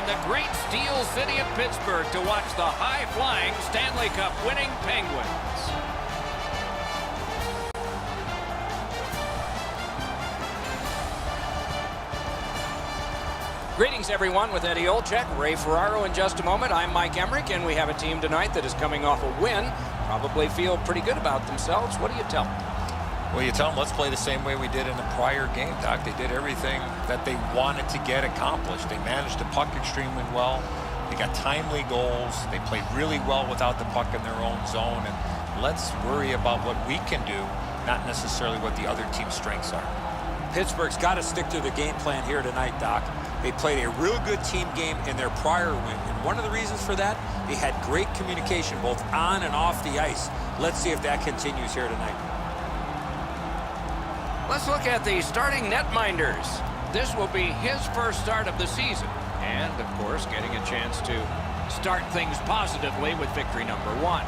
the great Steel City of Pittsburgh to watch the high-flying Stanley Cup winning Penguins. Greetings, everyone, with Eddie Olczyk, Ray Ferraro in just a moment. I'm Mike Emmerich, and we have a team tonight that is coming off a win. Probably feel pretty good about themselves. What do you tell them? Well, you tell them, let's play the same way we did in the prior game, Doc. They did everything that they wanted to get accomplished. They managed the puck extremely well. They got timely goals. They played really well without the puck in their own zone. And let's worry about what we can do, not necessarily what the other team's strengths are. Pittsburgh's got to stick to the game plan here tonight, Doc. They played a real good team game in their prior win. And one of the reasons for that, they had great communication both on and off the ice. Let's see if that continues here tonight. Let's look at the starting netminders. This will be his first start of the season. And, of course, getting a chance to start things positively with victory number 1.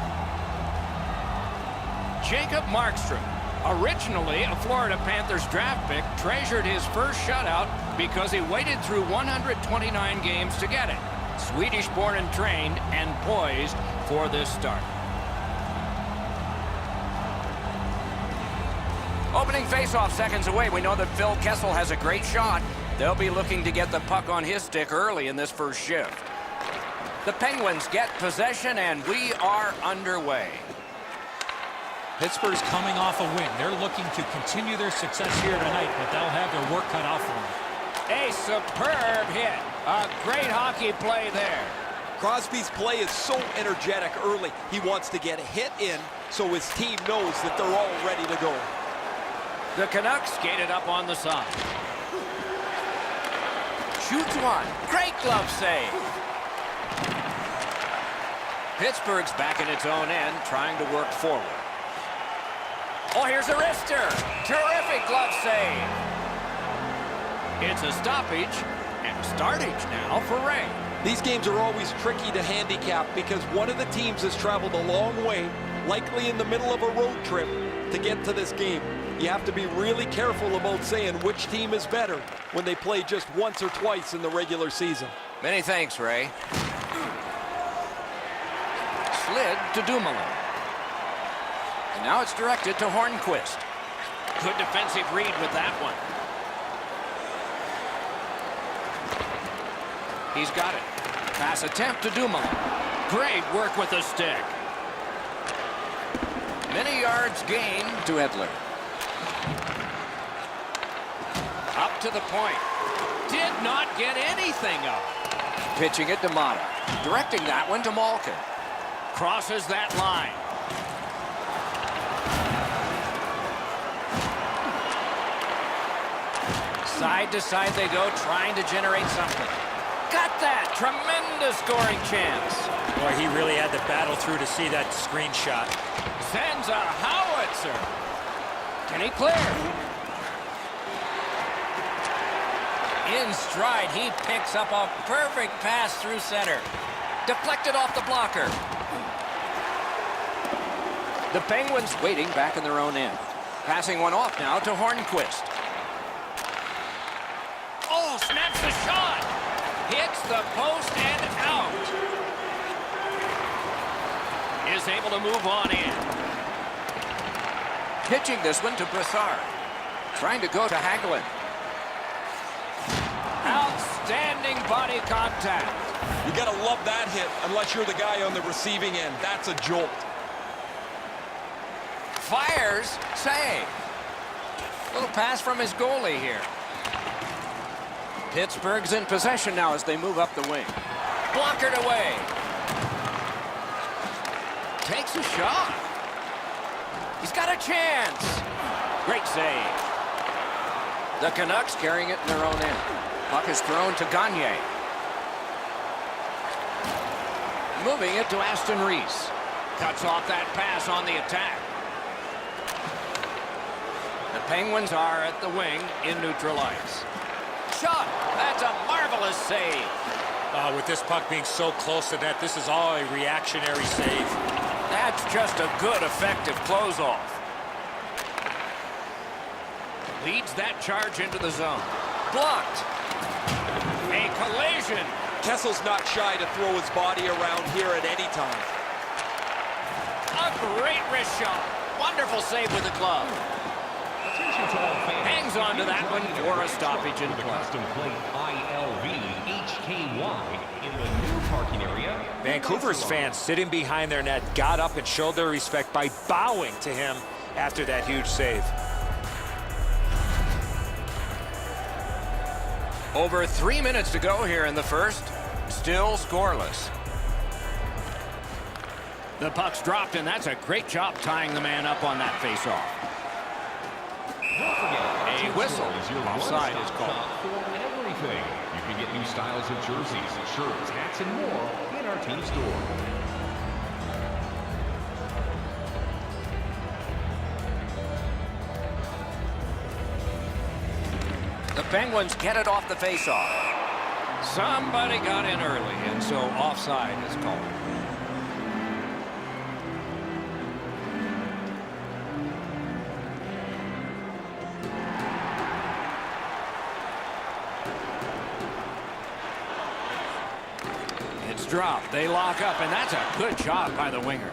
Jacob Markstrom, originally a Florida Panthers draft pick, treasured his first shutout because he waited through 129 games to get it. Swedish-born and trained and poised for this start. Opening faceoff seconds away. We know that Phil Kessel has a great shot. They'll be looking to get the puck on his stick early in this first shift. The Penguins get possession, and we are underway. Pittsburgh's coming off a win. They're looking to continue their success here tonight, but they'll have their work cut out for them. A superb hit. A great hockey play there. Crosby's play is so energetic early. He wants to get a hit in so his team knows that they're all ready to go. The Canucks skated up on the side. Shoots one. Great glove save. Pittsburgh's back in its own end, trying to work forward. Oh, here's a wrister. Terrific glove save. It's a stoppage and startage now for Ray. These games are always tricky to handicap because one of the teams has traveled a long way, likely in the middle of a road trip, to get to this game. You have to be really careful about saying which team is better when they play just once or twice in the regular season. Many thanks, Ray. Slid to Dumoulin. And now it's directed to Hornqvist. Good defensive read with that one. He's got it. Pass attempt to Dumoulin. Great work with the stick. Many yards gained to Edler. Up to the point. Did not get anything up. Pitching it to Maatta. Directing that one to Malkin. Crosses that line. Side to side they go, trying to generate something. Got that! Tremendous scoring chance. Boy, he really had to battle through to see that screenshot. Sends a howitzer. Can he clear? In stride, he picks up a perfect pass through center. Deflected off the blocker. The Penguins waiting back in their own end. Passing one off now to Hornqvist. Oh, snaps the shot. Hits the post and out. Is able to move on in. Pitching this one to Brassard. Trying to go to Hagelin. Outstanding body contact. You gotta love that hit unless you're the guy on the receiving end. That's a jolt. Fires, save. Little pass from his goalie here. Pittsburgh's in possession now as they move up the wing. Blockered away. Takes a shot. He's got a chance. Great save. The Canucks carrying it in their own end. Puck is thrown to Gagne. Moving it to Aston-Reese. Cuts off that pass on the attack. The Penguins are at the wing in neutral ice. Shot. That's a marvelous save. With this puck being so close to net, this is all a reactionary save. That's just a good, effective close-off. Leads that charge into the zone. Blocked. A collision. Kessel's not shy to throw his body around here at any time. A great wrist shot. Wonderful save with the glove. Hangs on to that one for a stoppage in play. Custom plate ILV HKY in the new parking area. Vancouver's fans sitting behind their net got up and showed their respect by bowing to him after that huge save. Over 3 minutes to go here in the first. Still scoreless. The puck's dropped, and that's a great job tying the man up on that faceoff. A whistle. Offside is called. For everything. You can get new styles of jerseys, shirts, hats, and more in our team store. The Penguins get it off the faceoff. Somebody got in early, and so offside is called. It's dropped. They lock up, and that's a good job by the winger.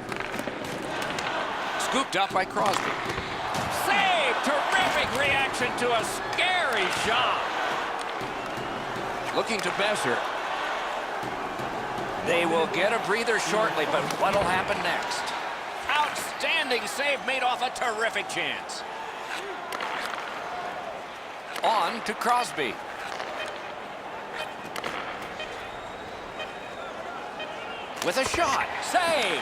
Scooped up by Crosby. Save! Terrific reaction to a scary shot. Looking to Boeser. They will get a breather shortly, but what'll happen next? Outstanding save made off a terrific chance. On to Crosby. With a shot. Save!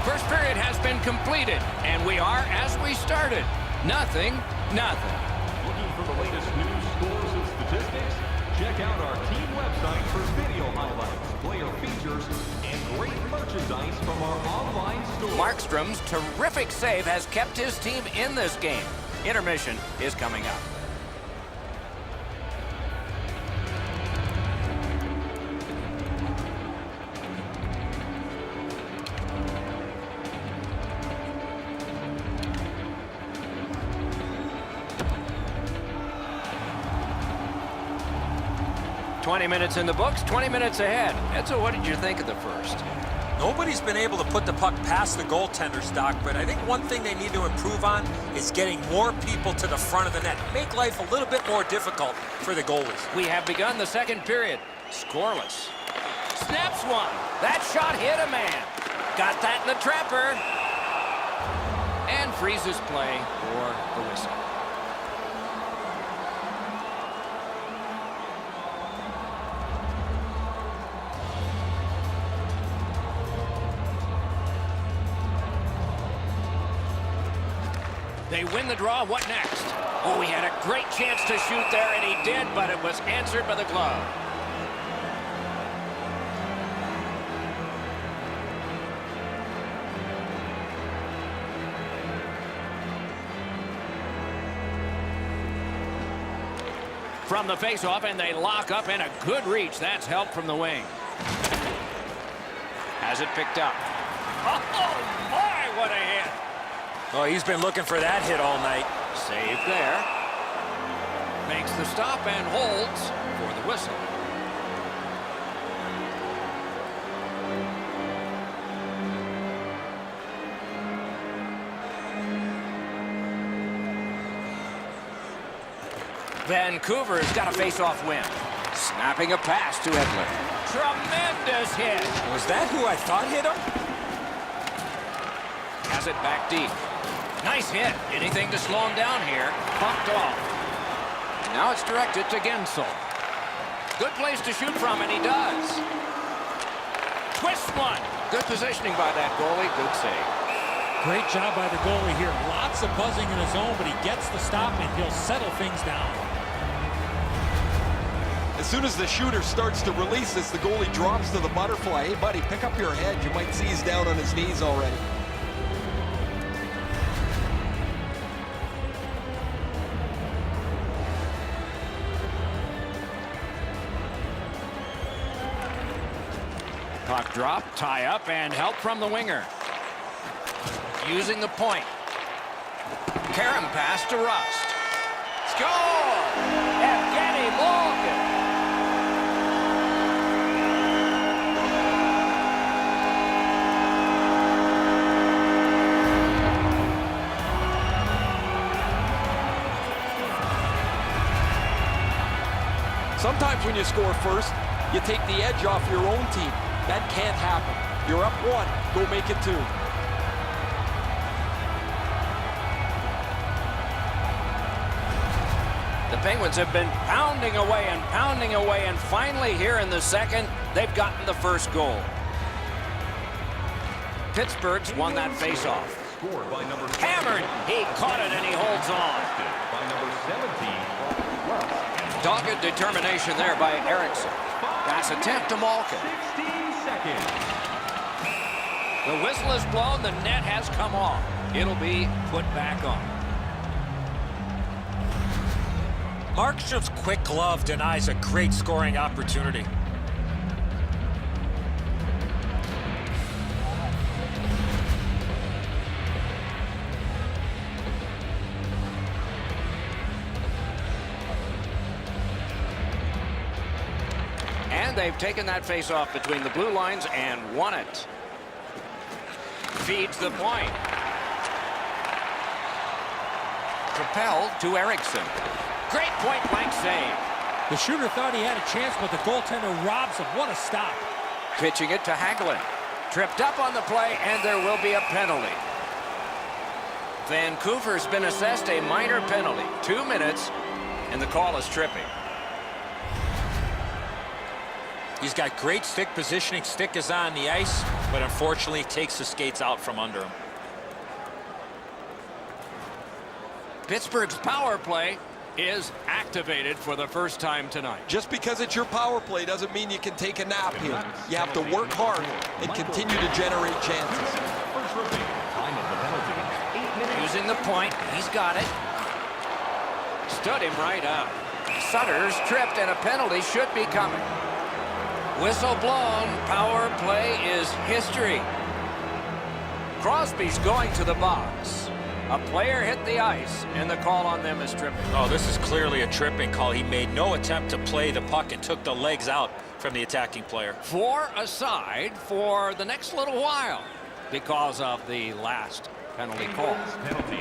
First period has been completed, and we are as we started. Nothing. Looking for the latest news, scores, and statistics? Check out our team website for video highlights, player features, and great merchandise from our online store. Markstrom's terrific save has kept his team in this game. Intermission is coming up. "20 minutes in the books, 20 minutes ahead." Edzo, what did you think of the first? Nobody's been able to put the puck past the goaltender's Doc, but I think one thing they need to improve on is getting more people to the front of the net. Make life a little bit more difficult for the goalies. We have begun the second period. Scoreless. Snaps one. That shot hit a man. Got that in the trapper. And freezes play for the whistle. They win the draw. What next? Oh, he had a great chance to shoot there, and he did, but it was answered by the glove. From the faceoff, and they lock up, and a good reach. That's help from the wing. Has it picked up. Oh, my, what a hit. Oh, he's been looking for that hit all night. Save there. Makes the stop and holds for the whistle. Vancouver's got a face-off win. Snapping a pass to Hagelin. Tremendous hit. Was that who I thought hit him? Has it back deep. Nice hit. Anything to slow him down here. Bumped off. Now it's directed to Guentzel. Good place to shoot from, and he does. Twist one. Good positioning by that goalie. Good save. Great job by the goalie here. Lots of buzzing in his zone, but he gets the stop, and he'll settle things down. As soon as the shooter starts to release this, the goalie drops to the butterfly. Hey, buddy, pick up your head. You might see he's down on his knees already. Puck drop, tie up, and help from the winger. Using the point. Karen pass to Rust. Score! Sometimes when you score first, you take the edge off your own team. That can't happen. You're up 1, go make it 2. The Penguins have been pounding away, and finally here in the second, they've gotten the first goal. Pittsburgh's won that face-off. Scored by number Hammered, he caught it and he holds on. by number 17. Dogged determination there by Eriksson. Pass attempt to Malkin. 16 seconds. The whistle is blown, the net has come off. It'll be put back on. Markstrom's quick glove denies a great scoring opportunity. And they've taken that face-off between the blue lines and won it. Feeds the point. Propelled to Eriksson. Great point-blank save. The shooter thought he had a chance, but the goaltender robs him. What a stop. Pitching it to Hagelin. Tripped up on the play, and there will be a penalty. Vancouver's been assessed a minor penalty. 2 minutes, and the call is tripping. He's got great stick positioning. Stick is on the ice, but unfortunately takes the skates out from under him. Pittsburgh's power play is activated for the first time tonight. Just because it's your power play doesn't mean you can take a nap here. You have to work hard and continue to generate chances. First roofing. Time of the penalty. 8 minutes. Using the point, he's got it. Stood him right up. Sutter's tripped, and a penalty should be coming. Whistle blown. Power play is history. Crosby's going to the box. A player hit the ice, and the call on them is tripping. Oh, this is clearly a tripping call. He made no attempt to play the puck and took the legs out from the attacking player. 4 aside for the next little while because of the last penalty call.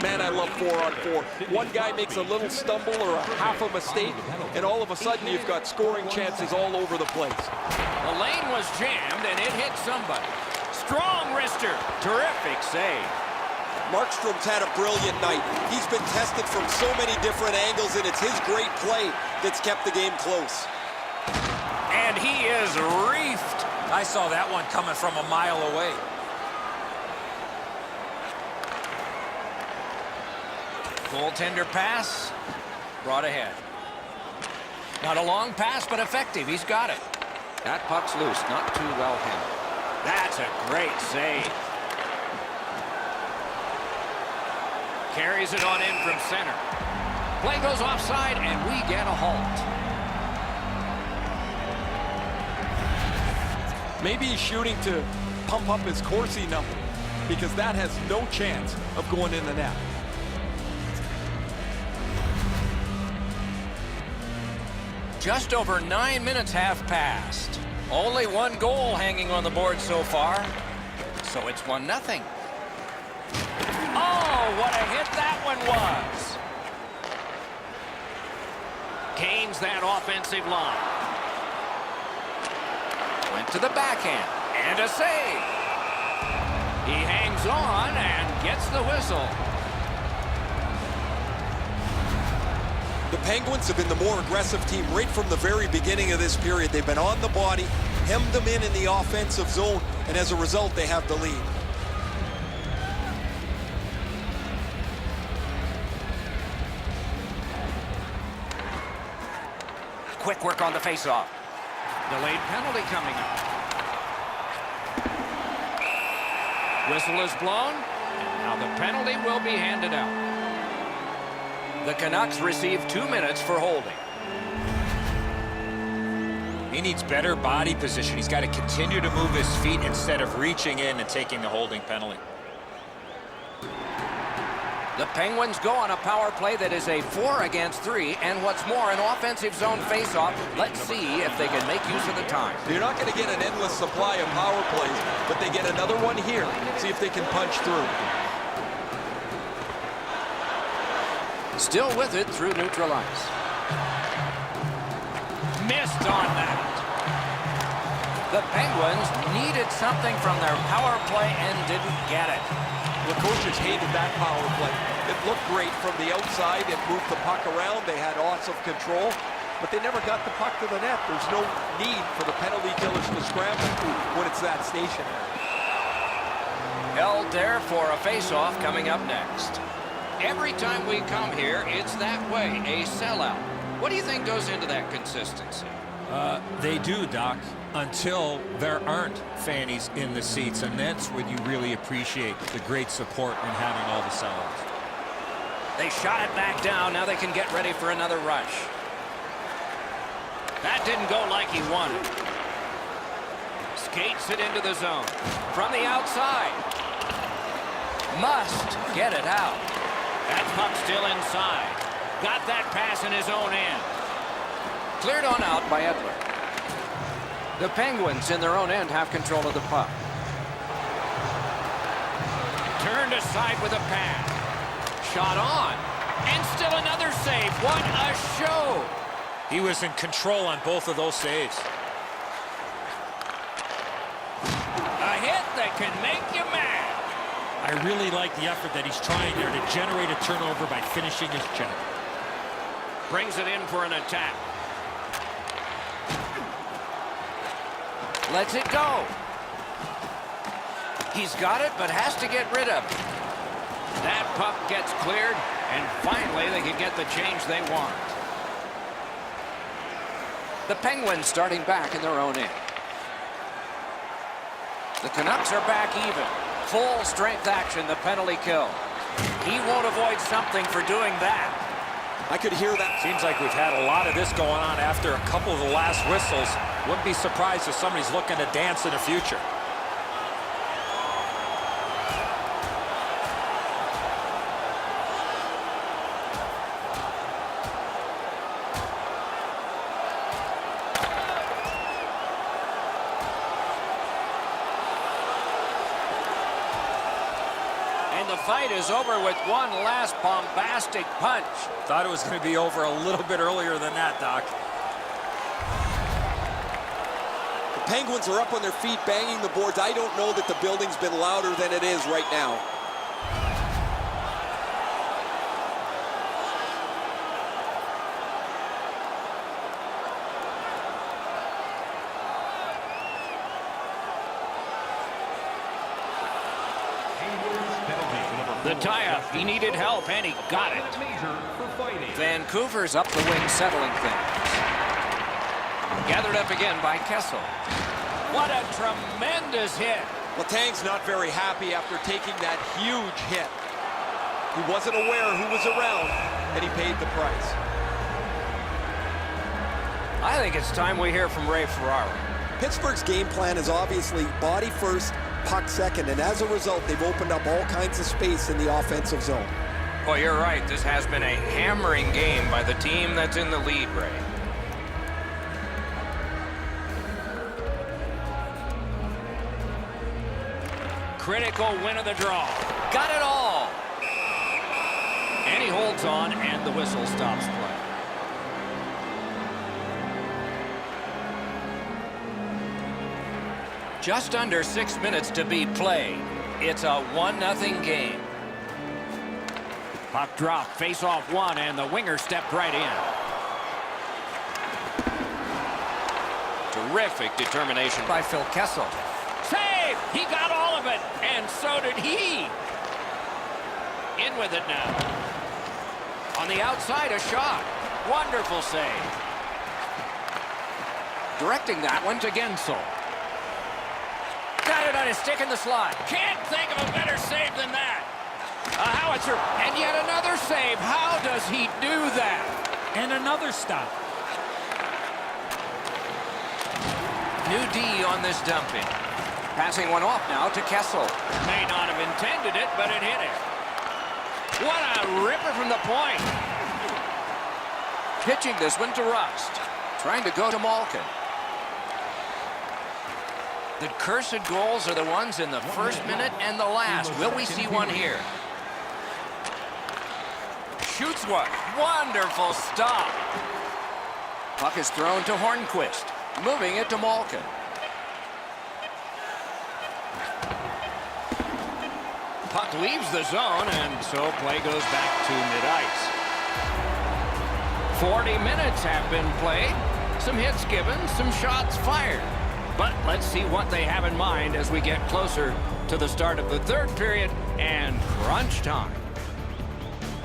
Man, I love 4-on-4. One guy makes a little stumble or a half a mistake, and all of a sudden you've got scoring chances all over the place. The lane was jammed, and it hit somebody. Strong wrister. Terrific save. Markstrom's had a brilliant night. He's been tested from so many different angles, and it's his great play that's kept the game close. And he is reefed. I saw that one coming from a mile away. Goaltender pass. Brought ahead. Not a long pass, but effective. He's got it. That puck's loose. Not too well handled. That's a great save. Carries it on in from center. Play goes offside, and we get a halt. Maybe he's shooting to pump up his Corsi number, because that has no chance of going in the net. Just over 9 minutes have passed. Only 1 goal hanging on the board so far. So it's 1-0. Oh, what a hit that one was. Gains that offensive line. Went to the backhand, and a save. He hangs on and gets the whistle. The Penguins have been the more aggressive team right from the very beginning of this period. They've been on the body, hemmed them in the offensive zone, and as a result, they have the lead. Quick work on the faceoff. Delayed penalty coming up. Whistle is blown, and now the penalty will be handed out. The Canucks receive 2 minutes for holding. He needs better body position. He's got to continue to move his feet instead of reaching in and taking the holding penalty. The Penguins go on a power play that is a 4-against-3, and what's more, an offensive zone faceoff. Let's see if they can make use of the time. You're not going to get an endless supply of power plays, but they get another one here. See if they can punch through. Still with it through neutral ice. missed on that. The Penguins needed something from their power play and didn't get it. The coaches hated that power play. It looked great from the outside. It moved the puck around. They had awesome control, but they never got the puck to the net. There's no need for the penalty killers to scramble when it's that stationary. Held there for a face-off coming up next. Every time we come here, it's that way, a sellout. What do you think goes into that consistency? They do, Doc, until there aren't fannies in the seats, and that's when you really appreciate the great support and having all the sellouts. They shot it back down. Now they can get ready for another rush. That didn't go like he wanted. Skates it into the zone. From the outside. Must get it out. That puck still inside. Got that pass in his own end. Cleared on out by Edler. The Penguins in their own end have control of the puck. Turned aside with a pass. Shot on. And still another save. What a show. He was in control on both of those saves. A hit that can make you mad. I really like the effort that he's trying there to generate a turnover by finishing his check. Brings it in for an attack. Lets it go. He's got it, but has to get rid of it. That puck gets cleared, and finally they can get the change they want. The Penguins starting back in their own end. The Canucks are back even. Full strength action, the penalty kill. He won't avoid something for doing that. I could hear that. Seems like we've had a lot of this going on after a couple of the last whistles. Wouldn't be surprised if somebody's looking to dance in the future. The fight is over with one last bombastic punch. Thought it was going to be over a little bit earlier than that, Doc. The Penguins are up on their feet, banging the boards. I don't know that the building's been louder than it is right now. The tie-up, he needed help, and he got it. Vancouver's up the wing, settling things. Gathered up again by Kessel. What a tremendous hit. Letang's not very happy after taking that huge hit. He wasn't aware who was around, and he paid the price. I think it's time we hear from Ray Ferrari. Pittsburgh's game plan is obviously body first, puck second, and as a result, they've opened up all kinds of space in the offensive zone. Well, you're right. This has been a hammering game by the team that's in the lead, Ray. Critical win of the draw. Got it all. And he holds on, and the whistle stops play. Just under 6 minutes to be played. It's a 1-0 game. Puck drop, face-off one, and the winger stepped right in. Terrific determination by Phil Kessel. Save! He got all of it, and so did he. In with it now. On the outside, a shot. Wonderful save. Directing that one to Guentzel. Got it on his stick in the slot. Can't think of a better save than that. A howitzer, and yet another save. How does he do that? And another stop. New D on this dumping. Passing one off now to Kessel. May not have intended it, but it hit it. What a ripper from the point. Pitching this one to Rust. Trying to go to Malkin. The cursed goals are the ones in the first minute and the last. Will we see one here? Shoots one. Wonderful stop. Puck is thrown to Hornqvist, moving it to Malkin. Puck leaves the zone, and so play goes back to mid-ice. 40 minutes have been played. Some hits given, some shots fired. But let's see what they have in mind as we get closer to the start of the third period and crunch time.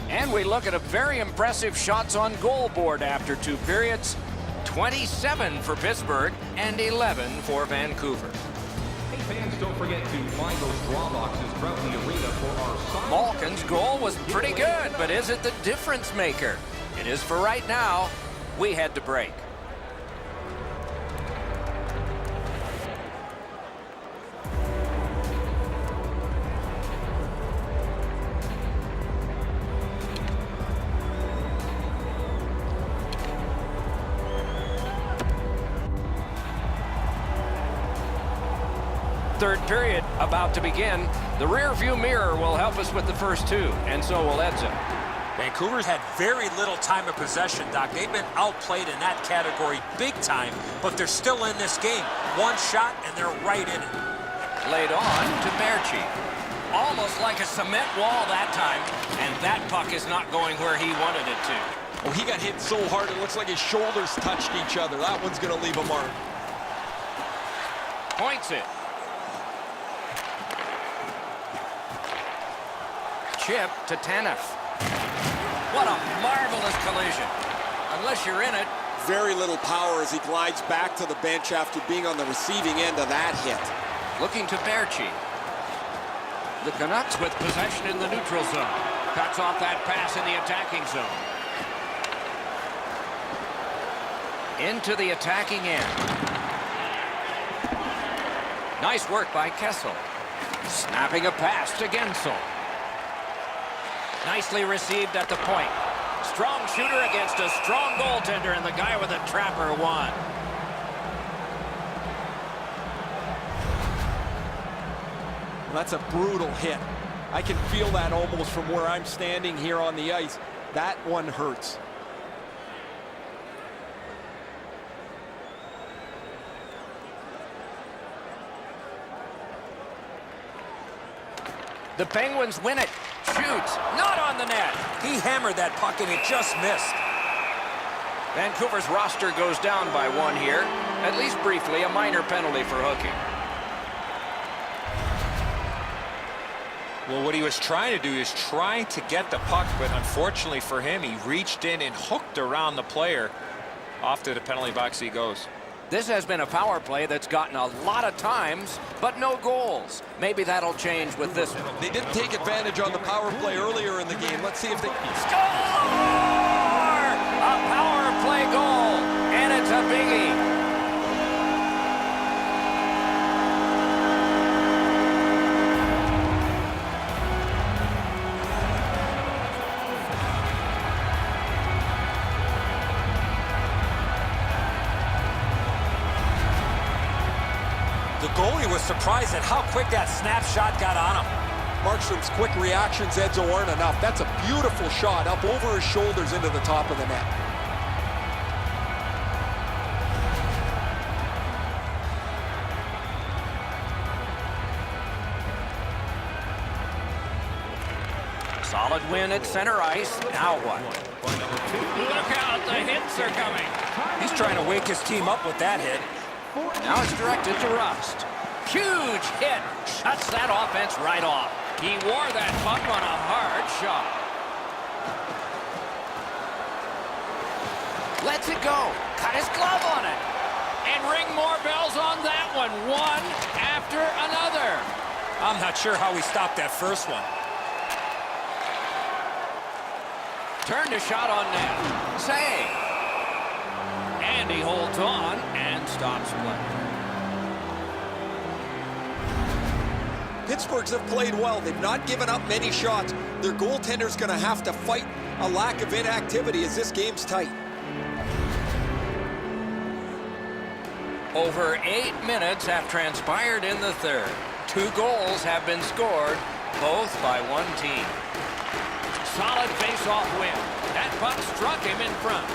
And we look at a very impressive shots on goal board after 2 periods. 27 for Pittsburgh and 11 for Vancouver. Hey fans, don't forget to find those draw boxes throughout the arena for our sign. Malkin's goal was pretty good, but is it the difference maker? It is for right now. We head to break. Third period about to begin. The rear view mirror will help us with the first 2, and so will Edzo. Vancouver's had very little time of possession, Doc. They've been outplayed in that category big time, but they're still in this game. One shot, and they're right in it. Laid on to Berchi. Almost like a cement wall that time, and that puck is not going where he wanted it to. Oh, he got hit so hard, it looks like his shoulders touched each other. That one's going to leave a mark. Points it. Chip to Tanev. What a marvelous collision. Unless you're in it. Very little power as he glides back to the bench after being on the receiving end of that hit. Looking to Berchi. The Canucks with possession in the neutral zone. Cuts off that pass in the attacking zone. Into the attacking end. Nice work by Kessel. Snapping a pass to Guentzel. Nicely received at the point. Strong shooter against a strong goaltender, and the guy with a trapper won. That's a brutal hit. I can feel that almost from where I'm standing here on the ice. That one hurts. The Penguins win it. Shoots. Not on the net. He hammered that puck, and it just missed. Vancouver's roster goes down by 1 here. At least briefly, a minor penalty for hooking. Well, what he was trying to do is trying to get the puck, but unfortunately for him, he reached in and hooked around the player. Off to the penalty box he goes. This has been a power play that's gotten a lot of times, but no goals. Maybe that'll change with this one. They didn't take advantage on the power play earlier in the game. Let's see if they... Score! A power play goal, and it's a biggie. The goalie was surprised at how quick that snapshot got on him. Markstrom's quick reactions, Edzo, aren't enough. That's a beautiful shot up over his shoulders into the top of the net. Solid win at center ice. Now what? Look out, the hits are coming. He's trying to wake his team up with that hit. Now it's directed to Rust. Huge hit. Shuts that offense right off. He wore that puck on a hard shot. Lets it go. Cut his glove on it. And ring more bells on that one. One after another. I'm not sure how he stopped that first one. Turned a shot on net. Save. And he holds on and stops play. Pittsburgh's have played well. They've not given up many shots. Their goaltender's going to have to fight a lack of inactivity as this game's tight. Over 8 minutes have transpired in the third. 2 goals have been scored, both by one team. Solid face-off win. That puck struck him in front.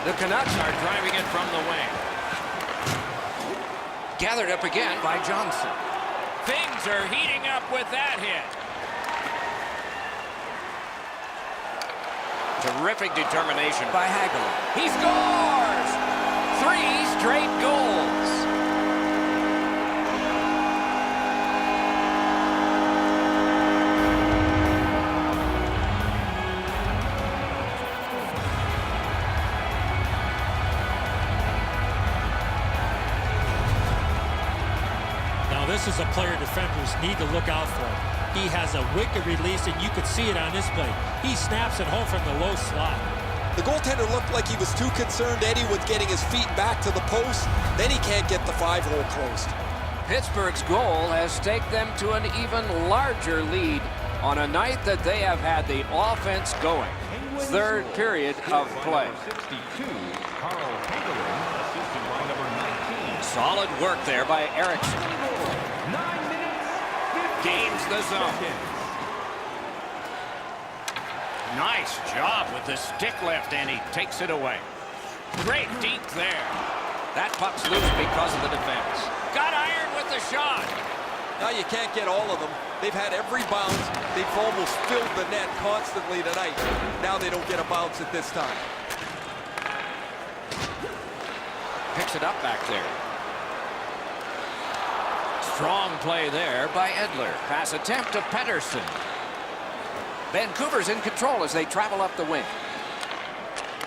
The Canucks are driving it from the wing. Gathered up again by Johnson. Things are heating up with that hit. Terrific determination by Hagelin. He scores! 3 straight goals. Now this is a player defenders need to look out for. He has a wicked release, and you could see it on this play. He snaps it home from the low slot. The goaltender looked like he was too concerned, Eddie, with getting his feet back to the post. Then he can't get the 5-hole closed. Pittsburgh's goal has staked them to an even larger lead on a night that they have had the offense going. Third period of play. 62, Carl Hagelin, assisted by number 19. Solid work there by Eriksson. 9 minutes, 50 Gains the zone. seconds. Nice job with the stick lift, and he takes it away. Great deke there. That puck's loose because of the defense. Got iron with the shot. Now you can't get all of them. They've had every bounce. They've almost filled the net constantly tonight. Now they don't get a bounce at this time. Picks it up back there. Strong play there by Edler. Pass attempt to Pettersson. Vancouver's in control as they travel up the wing.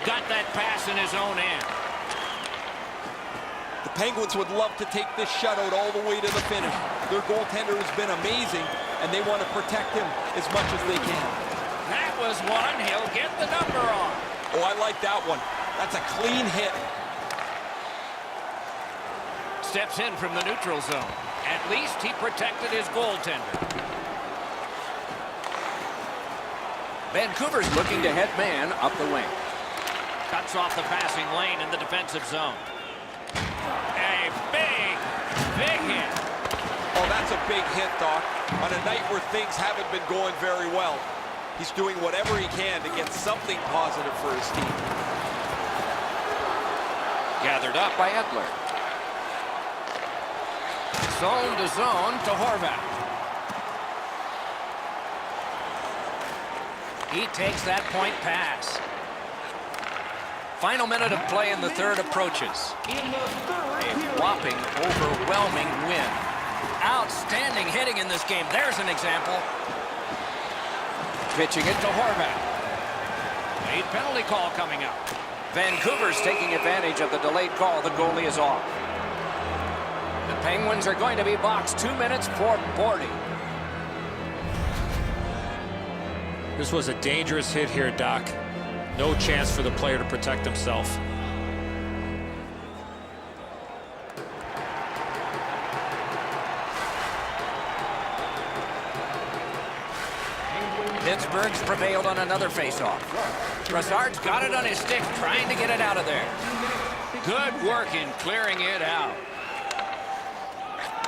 Got that pass in his own end. The Penguins would love to take this shutout all the way to the finish. Their goaltender has been amazing, and they want to protect him as much as they can. That was one. He'll get the number on. Oh, I like that one. That's a clean hit. Steps in from the neutral zone. At least he protected his goaltender. Vancouver's looking to head man up the wing. Cuts off the passing lane in the defensive zone. A big hit. Oh, that's a big hit, Doc. On a night where things haven't been going very well, he's doing whatever he can to get something positive for his team. Gathered up by Edler. Zone to zone to Horvat. He takes that point pass. Final minute of play in the third approaches. A whopping, overwhelming win. Outstanding hitting in this game. There's an example. Pitching it to Horvat. Late penalty call coming up. Vancouver's taking advantage of the delayed call. The goalie is off. The Penguins are going to be boxed 2 minutes for boarding. This was a dangerous hit here, Doc. No chance for the player to protect himself. Pittsburgh's prevailed on another faceoff. Brassard's got it on his stick, trying to get it out of there. Good work in clearing it out.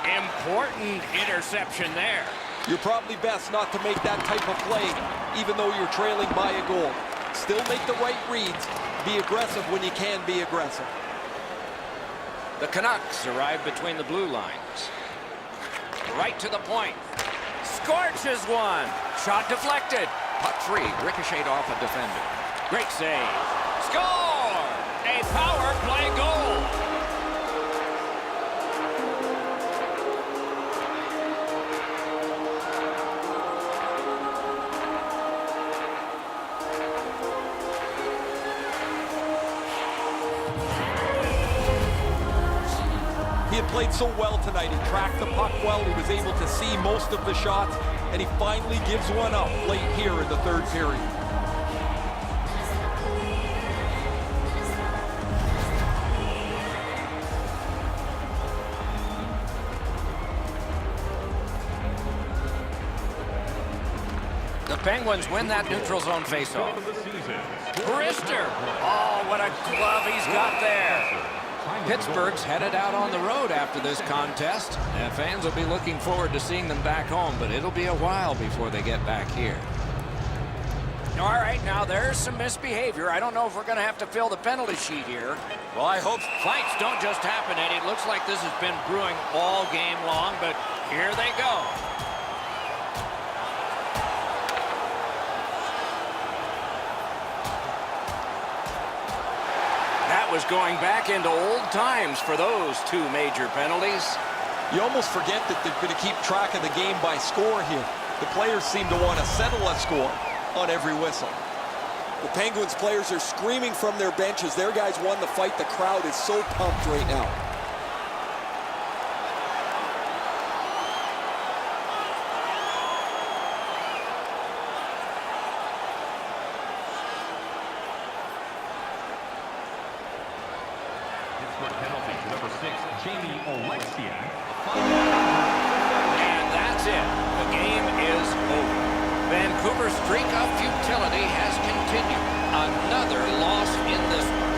Important interception there. You're probably best not to make that type of play, even though you're trailing by a goal. Still make the right reads. Be aggressive when you can be aggressive. The Canucks arrive between the blue lines. Right to the point. Scorches one. Shot deflected. Puck free. Ricocheted off a defender. Great save. Score! A power play goal. He had played so well tonight. He tracked the puck well. He was able to see most of the shots, and he finally gives one up late here in the third period. The Penguins win that neutral zone faceoff. Brister. Oh, what a glove he's got there. Pittsburgh's headed out on the road after this contest. And fans will be looking forward to seeing them back home, but it'll be a while before they get back here. All right, now there's some misbehavior. I don't know if we're going to have to fill the penalty sheet here. Well, I hope. Fights don't just happen, Eddie. It looks like this has been brewing all game long, but here they go. That was going back into old times for those two major penalties. You almost forget that they're going to keep track of the game by score here. The players seem to want to settle a score on every whistle. The Penguins players are screaming from their benches. Their guys won the fight. The crowd is so pumped right now. Pittsburgh penalty to number 6, Jamie Oleksiak. And that's it. The game is over. Vancouver's streak of futility has continued. Another loss in this one.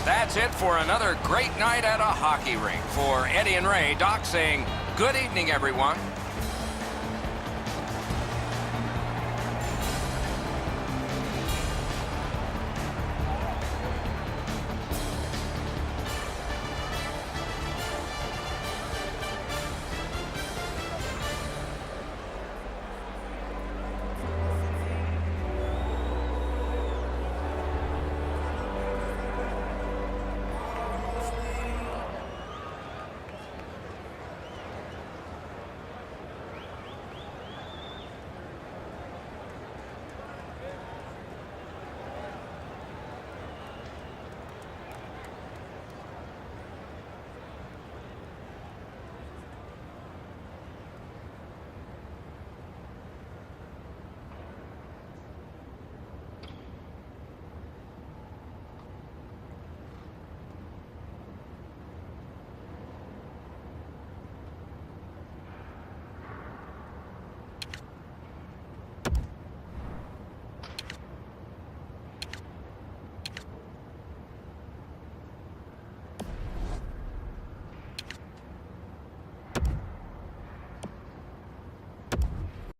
That's it for another great night at a hockey rink. For Eddie and Ray, Doc saying good evening, everyone.